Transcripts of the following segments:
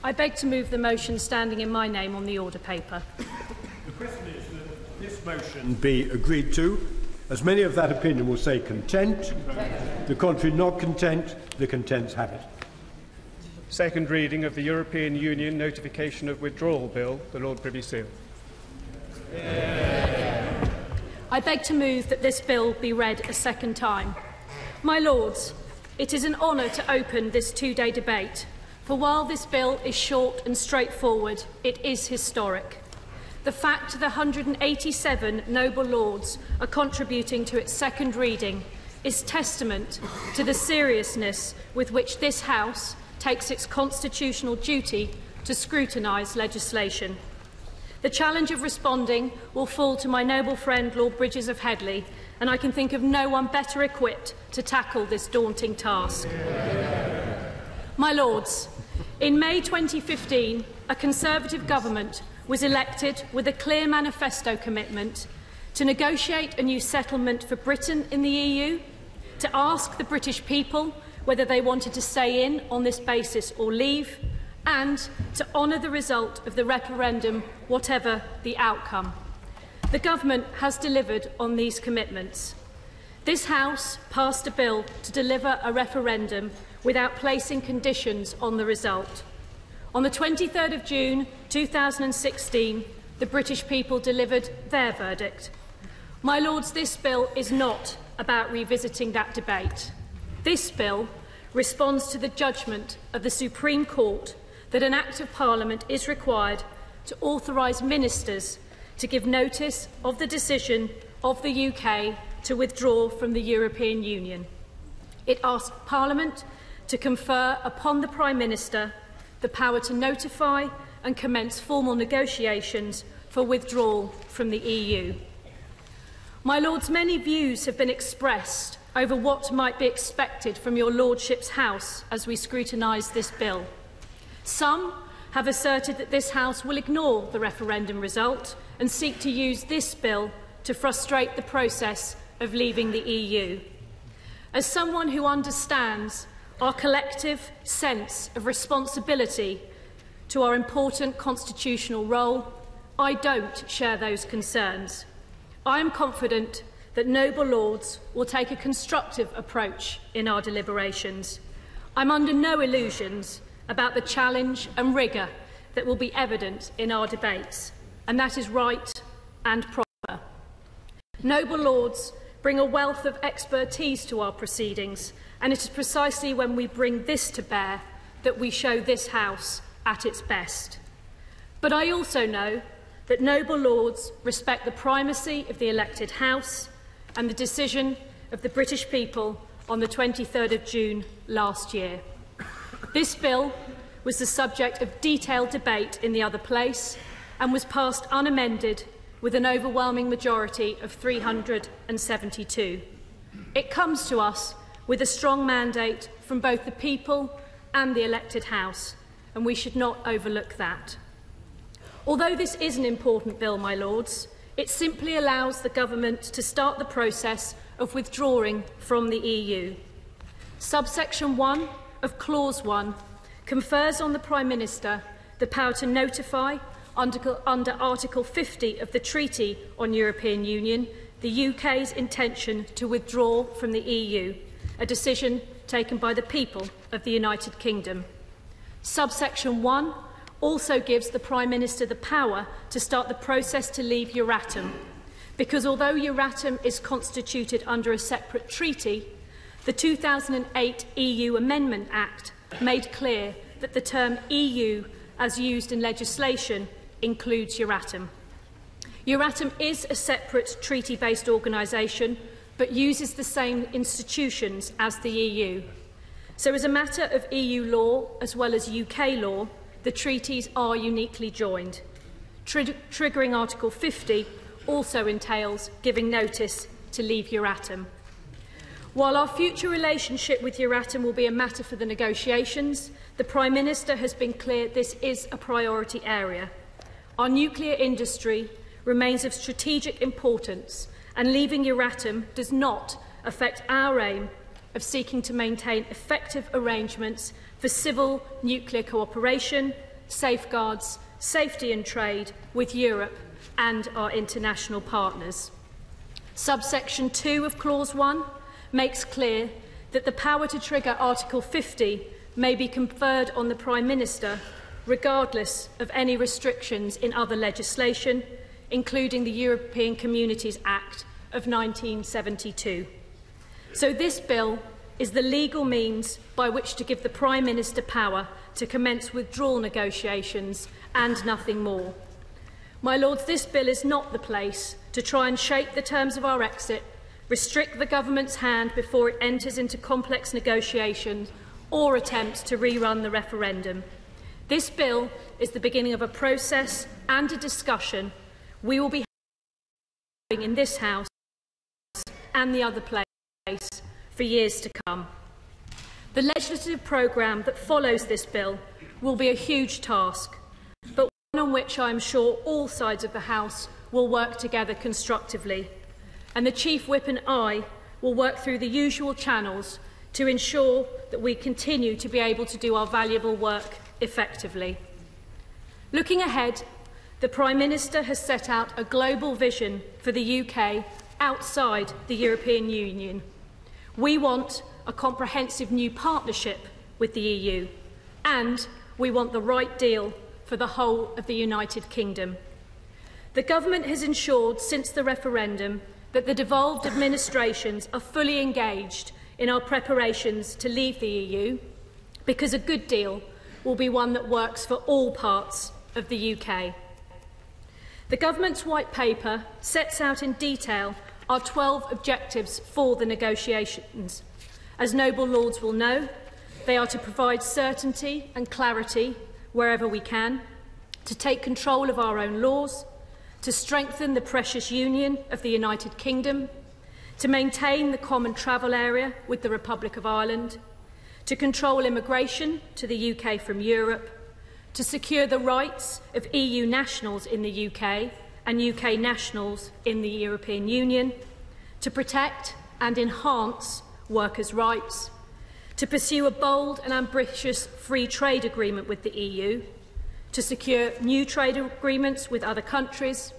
I beg to move the motion standing in my name on the order paper. The question is that this motion be agreed to. As many of that opinion will say content, the contrary not content, the contents have it. Second reading of the European Union Notification of Withdrawal Bill. The Lord Privy Seal. I beg to move that this bill be read a second time. My Lords, it is an honour to open this two-day debate, for while this bill is short and straightforward, it is historic. The fact that 187 noble lords are contributing to its second reading is testament to the seriousness with which this House takes its constitutional duty to scrutinise legislation. The challenge of responding will fall to my noble friend Lord Bridges of Headley, and I can think of no one better equipped to tackle this daunting task. My Lords, in May 2015, a Conservative government was elected with a clear manifesto commitment to negotiate a new settlement for Britain in the EU, to ask the British people whether they wanted to stay in on this basis or leave, and to honour the result of the referendum, whatever the outcome. The Government has delivered on these commitments. This House passed a bill to deliver a referendum without placing conditions on the result. On the 23rd of June 2016, the British people delivered their verdict. My Lords, this bill is not about revisiting that debate. This bill responds to the judgment of the Supreme Court that an Act of Parliament is required to authorise ministers to give notice of the decision of the UK to withdraw from the European Union. It asks Parliament to confer upon the Prime Minister the power to notify and commence formal negotiations for withdrawal from the EU. My Lords, many views have been expressed over what might be expected from your Lordship's House as we scrutinise this bill. Some have asserted that this House will ignore the referendum result and seek to use this bill to frustrate the process of leaving the EU. As someone who understands our collective sense of responsibility to our important constitutional role, I don't share those concerns. I am confident that noble lords will take a constructive approach in our deliberations. I'm under no illusions about the challenge and rigour that will be evident in our debates, and that is right and proper. Noble lords bring a wealth of expertise to our proceedings, and it is precisely when we bring this to bear that we show this House at its best. But I also know that noble lords respect the primacy of the elected House and the decision of the British people on the 23rd of June last year. This bill was the subject of detailed debate in the other place and was passed unamended with an overwhelming majority of 372. It comes to us with a strong mandate from both the people and the elected House, and we should not overlook that. Although this is an important bill, my Lords, it simply allows the Government to start the process of withdrawing from the EU. Subsection 1 of Clause 1 confers on the Prime Minister the power to notify, under Article 50 of the Treaty on European Union, the UK's intention to withdraw from the EU, a decision taken by the people of the United Kingdom. Subsection 1 also gives the Prime Minister the power to start the process to leave Euratom, because although Euratom is constituted under a separate treaty, the 2008 EU Amendment Act made clear that the term EU, as used in legislation, includes Euratom. Euratom is a separate treaty-based organisation, but uses the same institutions as the EU. So as a matter of EU law, as well as UK law, the treaties are uniquely joined. Triggering Article 50 also entails giving notice to leave Euratom. While our future relationship with Euratom will be a matter for the negotiations, the Prime Minister has been clear this is a priority area. Our nuclear industry remains of strategic importance, and leaving Euratom does not affect our aim of seeking to maintain effective arrangements for civil nuclear cooperation safeguards safety and trade with Europe and our international partners. Subsection 2 of Clause 1 makes clear that the power to trigger Article 50 may be conferred on the Prime Minister regardless of any restrictions in other legislation, including the European Communities Act of 1972. So this bill is the legal means by which to give the Prime Minister power to commence withdrawal negotiations and nothing more. My Lords, this bill is not the place to try and shape the terms of our exit, restrict the government's hand before it enters into complex negotiations or attempts to rerun the referendum. This bill is the beginning of a process and a discussion we will be having in this House and the other place for years to come. The legislative programme that follows this bill will be a huge task, but one on which I am sure all sides of the House will work together constructively, and the Chief Whip and I will work through the usual channels to ensure that we continue to be able to do our valuable work effectively. Looking ahead, the Prime Minister has set out a global vision for the UK outside the European Union. We want a comprehensive new partnership with the EU, and we want the right deal for the whole of the United Kingdom. The Government has ensured since the referendum that the devolved administrations are fully engaged in our preparations to leave the EU, because a good deal will be one that works for all parts of the UK. The Government's White Paper sets out in detail our 12 objectives for the negotiations. As noble Lords will know, they are to provide certainty and clarity wherever we can, to take control of our own laws, to strengthen the precious union of the United Kingdom, to maintain the common travel area with the Republic of Ireland, to control immigration to the UK from Europe, to secure the rights of EU nationals in the UK and UK nationals in the European Union, to protect and enhance workers' rights, to pursue a bold and ambitious free trade agreement with the EU, to secure new trade agreements with other countries,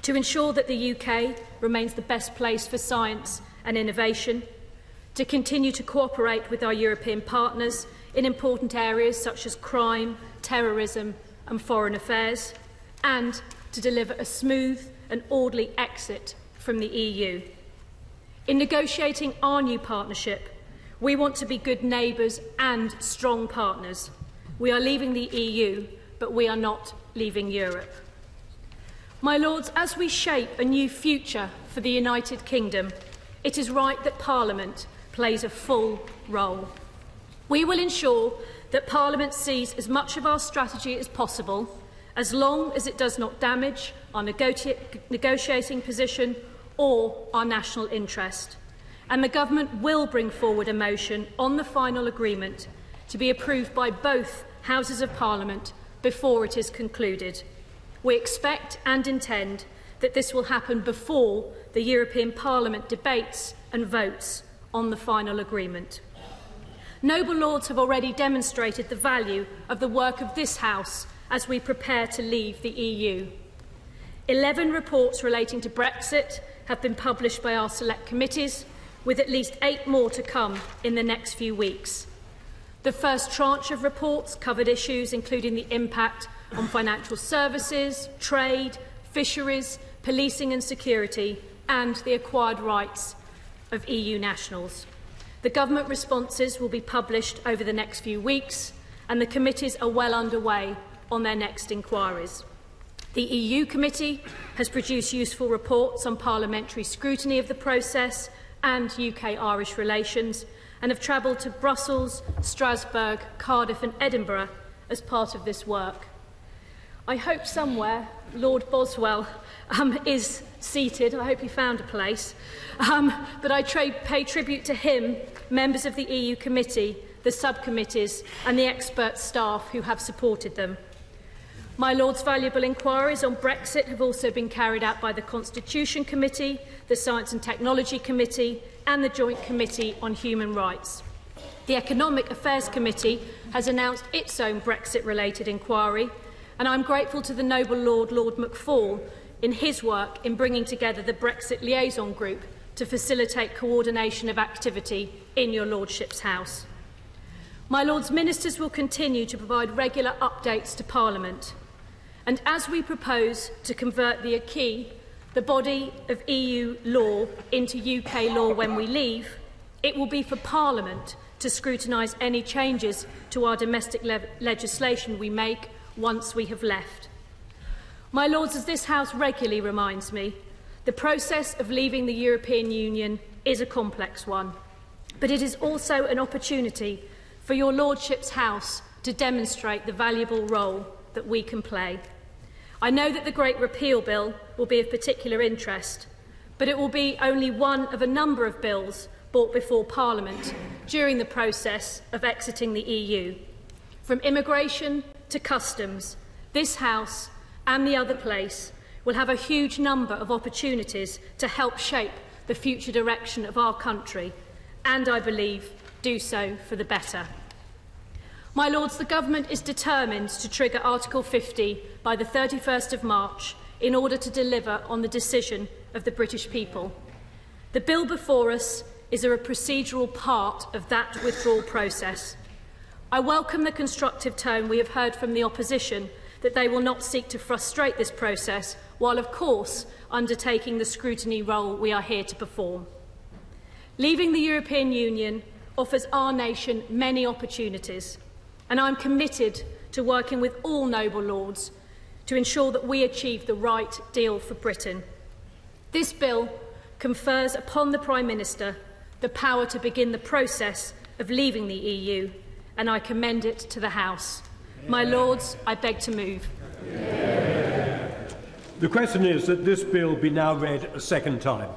to ensure that the UK remains the best place for science and innovation, to continue to cooperate with our European partners in important areas such as crime, terrorism and foreign affairs, and to deliver a smooth and orderly exit from the EU. In negotiating our new partnership, we want to be good neighbours and strong partners. We are leaving the EU, but we are not leaving Europe. My Lords, as we shape a new future for the United Kingdom, it is right that Parliament plays a full role. We will ensure that Parliament sees as much of our strategy as possible, as long as it does not damage our negotiating position or our national interest. And the Government will bring forward a motion on the final agreement to be approved by both Houses of Parliament before it is concluded. We expect and intend that this will happen before the European Parliament debates and votes on the final agreement. Noble Lords have already demonstrated the value of the work of this House as we prepare to leave the EU. 11 reports relating to Brexit have been published by our select committees, with at least 8 more to come in the next few weeks. The first tranche of reports covered issues including the impact on financial services, trade, fisheries, policing and security, and the acquired rights of EU nationals. The Government responses will be published over the next few weeks, and the committees are well underway on their next inquiries. The EU Committee has produced useful reports on parliamentary scrutiny of the process and UK-Irish relations, and have travelled to Brussels, Strasbourg, Cardiff and Edinburgh as part of this work. I hope somewhere Lord Boswell is seated. I hope he found a place. But I pay tribute to him, members of the EU Committee, the subcommittees and the expert staff who have supported them. My Lord's valuable inquiries on Brexit have also been carried out by the Constitution Committee, the Science and Technology Committee and the Joint Committee on Human Rights. The Economic Affairs Committee has announced its own Brexit-related inquiry, and I'm grateful to the noble Lord McFall in his work in bringing together the Brexit Liaison Group to facilitate coordination of activity in your Lordship's House. My Lords, Ministers will continue to provide regular updates to Parliament, and as we propose to convert the acquis, the body of EU law, into UK law when we leave, it will be for Parliament to scrutinise any changes to our domestic legislation we make once we have left. My Lords, as this House regularly reminds me, the process of leaving the European Union is a complex one, but it is also an opportunity for your Lordship's House to demonstrate the valuable role that we can play. I know that the Great Repeal Bill will be of particular interest, but it will be only one of a number of bills brought before Parliament during the process of exiting the EU. From immigration to customs, this House and the other place will have a huge number of opportunities to help shape the future direction of our country, and I believe do so for the better. My Lords, the Government is determined to trigger Article 50 by the 31st of March in order to deliver on the decision of the British people. The bill before us is a procedural part of that withdrawal process. I welcome the constructive tone we have heard from the opposition that they will not seek to frustrate this process, while of course undertaking the scrutiny role we are here to perform. Leaving the European Union offers our nation many opportunities, and I am committed to working with all noble lords to ensure that we achieve the right deal for Britain. This bill confers upon the Prime Minister the power to begin the process of leaving the EU, and I commend it to the House. My Lords, I beg to move. The question is that this bill be now read a second time.